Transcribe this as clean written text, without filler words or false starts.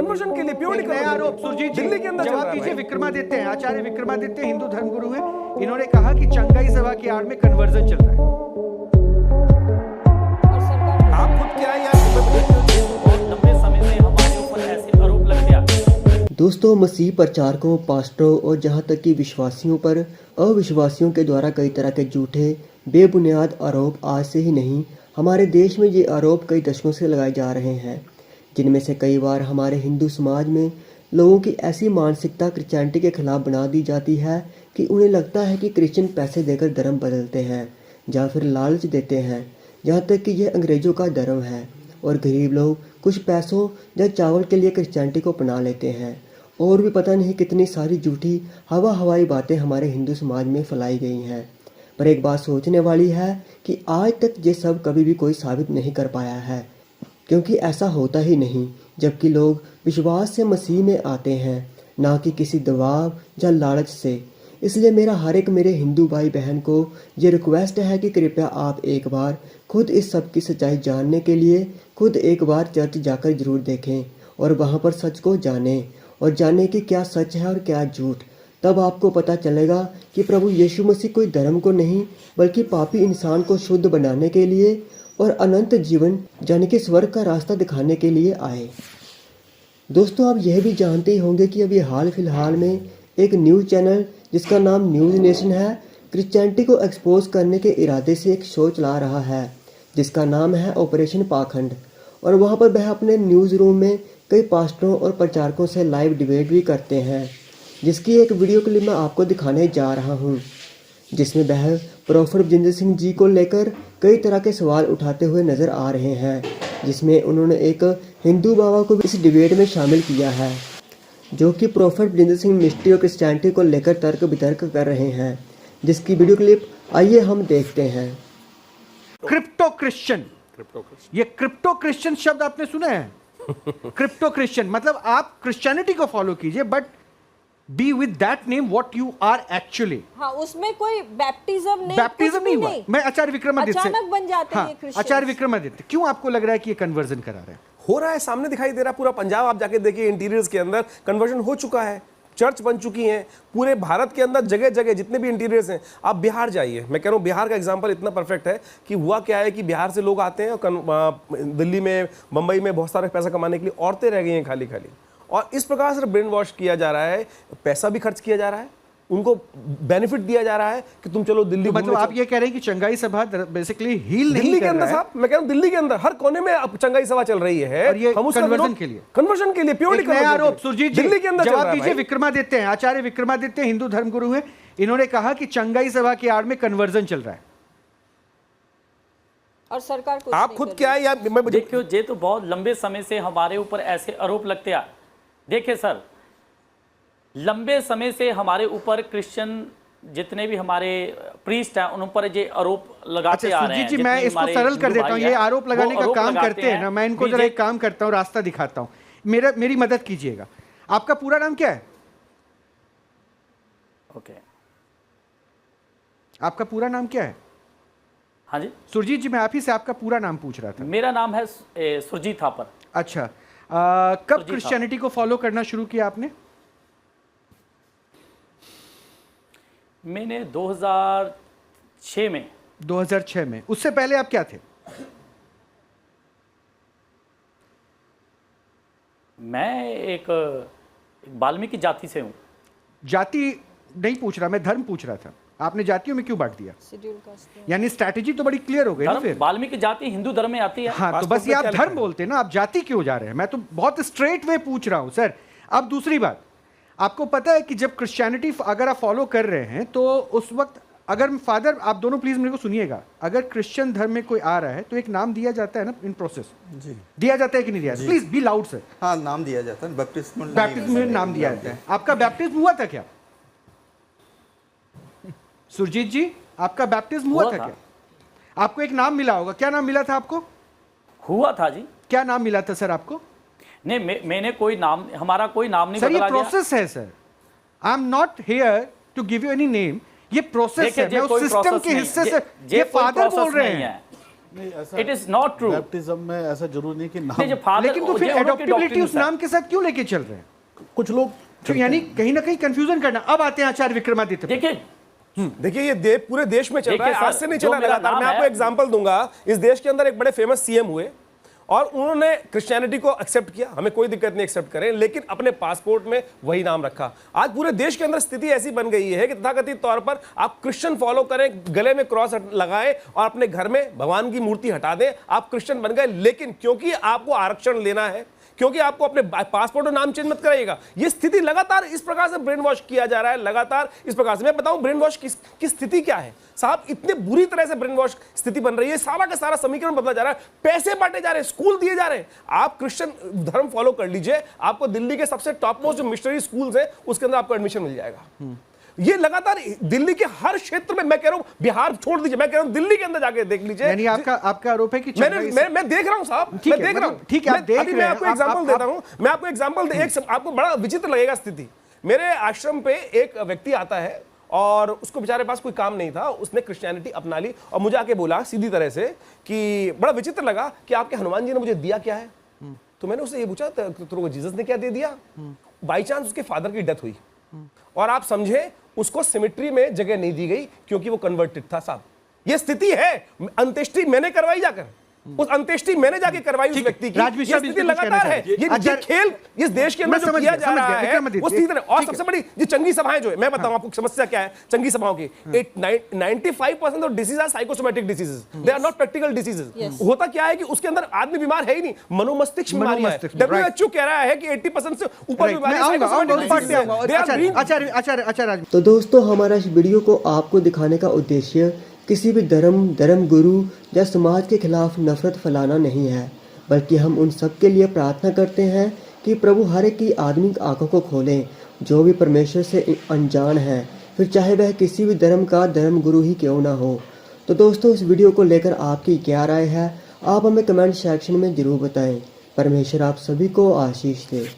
Conversion के लिए purely नया आरोप सुरजीत जी दिल्ली के अंदर जवाब दीजिए। विक्रमादित्य हैं, आचार्य विक्रमादित्य हिंदू धर्मगुरु हैं, इन्होंने कहा कि चंगाई सभा की आड़ में कन्वर्जन चल रहा है। आप खुद क्या यार लंबे समय से हमारे ऊपर ऐसे आरोप लगते हैं। दोस्तों, मसीह प्रचारकों, पास्टरों और जहां तक कि विश्वासियों पर अविश्वासियों के द्वारा कई तरह के झूठे बेबुनियाद आरोप आज से ही नहीं, हमारे देश में ये आरोप कई दशकों से लगाए जा रहे हैं, जिनमें से कई बार हमारे हिंदू समाज में लोगों की ऐसी मानसिकता क्रिश्चियनिटी के खिलाफ बना दी जाती है कि उन्हें लगता है कि क्रिश्चियन पैसे देकर धर्म बदलते हैं या फिर लालच देते हैं, यहाँ तक कि यह अंग्रेज़ों का धर्म है और गरीब लोग कुछ पैसों या चावल के लिए क्रिश्चियनिटी को अपना लेते हैं। और भी पता नहीं कितनी सारी झूठी हवाई बातें हमारे हिंदू समाज में फैलाई गई हैं। पर एक बात सोचने वाली है कि आज तक ये सब कभी भी कोई साबित नहीं कर पाया है, क्योंकि ऐसा होता ही नहीं, जबकि लोग विश्वास से मसीह में आते हैं, ना कि किसी दबाव या लालच से। इसलिए मेरा हर एक मेरे हिंदू भाई बहन को ये रिक्वेस्ट है कि कृपया आप एक बार खुद इस सब की सच्चाई जानने के लिए खुद एक बार चर्च जाकर जरूर देखें और वहाँ पर सच को जानें और जानें कि क्या सच है और क्या झूठ। तब आपको पता चलेगा कि प्रभु यीशु मसीह कोई धर्म को नहीं बल्कि पापी इंसान को शुद्ध बनाने के लिए और अनंत जीवन यानी कि स्वर्ग का रास्ता दिखाने के लिए आए। दोस्तों, आप यह भी जानते ही होंगे कि अभी हाल फिलहाल में एक न्यूज़ चैनल जिसका नाम न्यूज़ नेशन है, क्रिश्चियनिटी को एक्सपोज करने के इरादे से एक शो चला रहा है जिसका नाम है ऑपरेशन पाखंड। और वहाँ पर वह अपने न्यूज़ रूम में कई पास्टरों और प्रचारकों से लाइव डिबेट भी करते हैं, जिसकी एक वीडियो क्लिप मैं आपको दिखाने जा रहा हूँ, जिसमें वह प्रोफेसर बजिंदर सिंह जी को लेकर कई तरह के सवाल उठाते हुए नजर आ रहे हैं, जिसमें उन्होंने एक हिंदू बाबा को भी इस डिबेट में शामिल किया है, जो कि प्रोफेसर बजिंदर सिंह मिस्ट्री और क्रिश्चियनिटी को लेकर तर्क वितर्क कर रहे हैं, जिसकी वीडियो क्लिप आइए हम देखते हैं। क्रिप्टो क्रिश्चियन, ये क्रिप्टो क्रिश्चियन शब्द आपने सुना है? क्रिप्टो क्रिश्चियन मतलब आप क्रिश्चियनिटी को फॉलो कीजिए but be with that name what you are actually. हाँ, उसमें कोई बैप्टिज्म नहीं हुआ। मैं आचार्य विक्रमादित्य अचानक बन जाते हैं ये क्रिश्चियन। आचार्य विक्रमादित्य, क्यों आपको लग रहा है कि ये कन्वर्जन करा रहे हैं? हो रहा है, सामने दिखाई दे रहा है। पूरा पंजाब आप जाके देखिए, इंटीरियर्स के अंदर कन्वर्जन हो चुका है, चर्च बन चुकी हैं पूरे भारत के अंदर, जगह जगह जितने भी इंटीरियर्स हैं। आप बिहार जाइए, मैं कह रहा हूँ बिहार का एग्जांपल इतना परफेक्ट है कि हुआ क्या है कि बिहार से लोग आते हैं और दिल्ली में, मुंबई में बहुत सारा पैसा कमाने के लिए औरतें रह गई हैं खाली खाली, और इस प्रकार से ब्रेन वॉश किया जा रहा है, पैसा भी खर्च किया जा रहा है, उनको बेनिफिट दिया जा रहा है कि तुम चलो दिल्ली। तो मतलब आप ये कह रहे हैं कि चंगाई सभा बेसिकली हील नहीं दिल्ली के अंदर साहब, मैं कह रहा हूं दिल्ली के अंदर हर कोने में अब चंगाई सभा चल रही है, और ये हम उसका कन्वर्जन के लिए प्योरली नया आरोप सुरजीत जी दिल्ली के अंदर जवाब दीजिए। विक्रमादित्य हैं, आचार्य विक्रमादित्य हिंदू धर्मगुरु हैं, इन्होंने कहा कि चंगाई सभा की आड़ में कन्वर्जन चल रहा है और सरकार कुछ आप नहीं खुद कर क्या है यार? देखियो, ये तो बहुत लंबे समय से हमारे ऊपर ऐसे आरोप लगते हैं। देखिए सर, लंबे समय से हमारे ऊपर क्रिश्चियन जितने भी हमारे प्रीस्ट हैं उन पर ये आरोप लगाते आ रहे हैं। जी, मैं इसको सरल कर देता हूँ। ये आरोप लगाने का काम करते हैं ना, मैं इनको जरा एक काम करता हूँ, रास्ता दिखाता हूँ, मेरी मदद कीजिएगा। आपका पूरा नाम क्या है? ओके, आपका पूरा नाम क्या है? हाँ जी सुरजीत जी, मैं आप ही से आपका पूरा नाम पूछ रहा था। मेरा नाम है सुरजीत थापर। अच्छा, कब क्रिश्चियनिटी को फॉलो करना शुरू किया आपने? मैंने 2006 में। 2006 में? उससे पहले आप क्या थे? मैं एक वाल्मीकि जाति से हूँ। जाति नहीं पूछ रहा मैं, धर्म पूछ रहा था। आपने जातियों में क्यों बांट दिया? यानी स्ट्रैटेजी तो बड़ी क्लियर हो गई ना फिर। वाल्मीकि जाति हिंदू धर्म में आती है। हाँ, तो बस ये आप धर्म बोलते ना, आप जाति क्यों जा रहे हैं? मैं तो बहुत स्ट्रेट वे पूछ रहा हूं सर। अब दूसरी बात, आपको पता है कि जब क्रिश्चियनिटी अगर आप फॉलो कर रहे हैं तो उस वक्त, अगर फादर आप दोनों प्लीज मेरे को सुनिएगा, अगर क्रिश्चियन धर्म में कोई आ रहा है तो एक नाम दिया जाता है ना इन प्रोसेस? जी, दिया जाता है कि नहीं दिया जाता? Please be loud sir. हाँ, नाम दिया जाता है, बैप्टिज्म में नाम दिया जाता है। आपका बैप्टिज्म हुआ था क्या सुरजीत जी? आपका बैप्टिज्म हुआ था क्या? आपको एक नाम मिला होगा, क्या नाम मिला था आपको? हुआ था जी। क्या नाम मिला था सर आपको? नहीं, मैंने कोई नाम, हमारा कोई नाम नहीं सर, बदला ये प्रोसेस है sir. I am not here to give you any name, ये प्रोसेस है। मैं उस सिस्टम के हिस्से से, ये फादर बोल रहे हैं। नहीं ऐसा it is not true. Baptism में ऐसा जरूरी नहीं कि नाम, जो फादर लेकिन तो फिर एडॉप्टेबिलिटी उस नाम के साथ क्यों लेके चल रहे हैं? कुछ लोग तो यानी कहीं ना कहीं कंफ्यूजन करना। अब आते हैं आचार्य विक्रमादित्य पे। देखिए देखिए ये पूरे देश में चल रहा है, देखिए आज सर, से नहीं जो चला मेरा लगातार। नाम मैं आपको है- एग्जांपल दूंगा। इस देश के अंदर एक बड़े फेमस सीएम हुए और उन्होंने क्रिश्चियनिटी को एक्सेप्ट किया, हमें कोई दिक्कत नहीं एक्सेप्ट करें, लेकिन अपने पासपोर्ट में वही नाम रखा। आज पूरे देश के अंदर स्थिति ऐसी बन गई है कि तथाकथित तौर पर आप क्रिश्चियन फॉलो करें, गले में क्रॉस लगाएं और अपने घर में भगवान की मूर्ति हटा दें, आप क्रिश्चियन बन गए। लेकिन क्योंकि आपको आरक्षण लेना है, क्योंकि आपको अपने पासपोर्ट में नाम चेंज मत कराइएगा। ये स्थिति लगातार इस प्रकार से ब्रेन वॉश किया जा रहा है, लगातार इस प्रकार से। मैं बताऊं ब्रेन वॉश की स्थिति क्या है साहब, इतने बुरी तरह से ब्रेन वॉश स्थिति बन रही है, सारा का सारा समीकरण बदला जा रहा है, पैसे बांटे जा रहे हैं, स्कूल दिए जा रहे हैं। आप क्रिश्चियन धर्म फॉलो कर लीजिए, आपको दिल्ली के सबसे टॉप मोस्ट जो मिशनरी स्कूल्स है उसके अंदर आपको एडमिशन मिल जाएगा। ये लगातार दिल्ली के हर क्षेत्र में, मैं कह रहा हूं बिहार छोड़ दीजिए, मैं कह रहा हूं दिल्ली के अंदर जाके देख लीजिए। यानी आपका आरोप है कि मैं देख रहा हूं साहब, ठीक मैं है, देख रहा हूं। मतलब ठीक है, आप देख अभी रहे मैं हैं, आपको एग्जांपल देता हूं, मैं आपको एग्जांपल आपको बड़ा विचित्र लगेगा स्थिति। मेरे आश्रम पे एक व्यक्ति आता है और उसको बेचारे पास कोई काम नहीं था, उसने क्रिश्चियनिटी अपना ली और मुझे आके बोला सीधी तरह से कि बड़ा विचित्र लगा कि आपके हनुमान जी ने मुझे दिया क्या है। तो मैंने उससे ये पूछा तेरे को जीसस ने क्या दे दिया। बाई चांस उसके फादर की डेथ हुई और आप समझे उसको सिमेट्री में जगह नहीं दी गई क्योंकि वो कन्वर्टेड था साहब। ये स्थिति है। अंत्येष्टि मैंने करवाई जाकर, उस अंत्येष्टि मैंने जाके करवाई उस व्यक्ति की। राजवीर ये साहब स्थिति इसमें कुछ कहना लगातार है। चाहेंगे? ये खेल इस देश के अंदर मैं जो समझ किया गया, जा रहा है विक्रमादित्य, वो सीधे और ठीक है। सबसे बड़ी जो चंगी सभाएं जो है, मैं बताऊं आपको समस्या क्या है चंगी सभाओं की। 95% of diseases are psychosomatic diseases, they are not practical diseases. होता क्या है कि उसके अंदर आदमी बीमार है ही नहीं, मनोमस्तिष्क बीमारी है। WHO कह रहा है कि 80% से ऊपर बीमारी आचार्य तो दोस्तों हमारा इस वीडियो को आपको दिखाने का उद्देश्य किसी भी धर्म गुरु या समाज के खिलाफ नफरत फैलाना नहीं है, बल्कि हम उन सब के लिए प्रार्थना करते हैं कि प्रभु हर एक की आदमी आंखों को खोलें जो भी परमेश्वर से अनजान है, फिर चाहे वह किसी भी धर्म का धर्म गुरु ही क्यों ना हो। तो दोस्तों इस वीडियो को लेकर आपकी क्या राय है, आप हमें कमेंट सेक्शन में जरूर बताएं। परमेश्वर आप सभी को आशीष दे।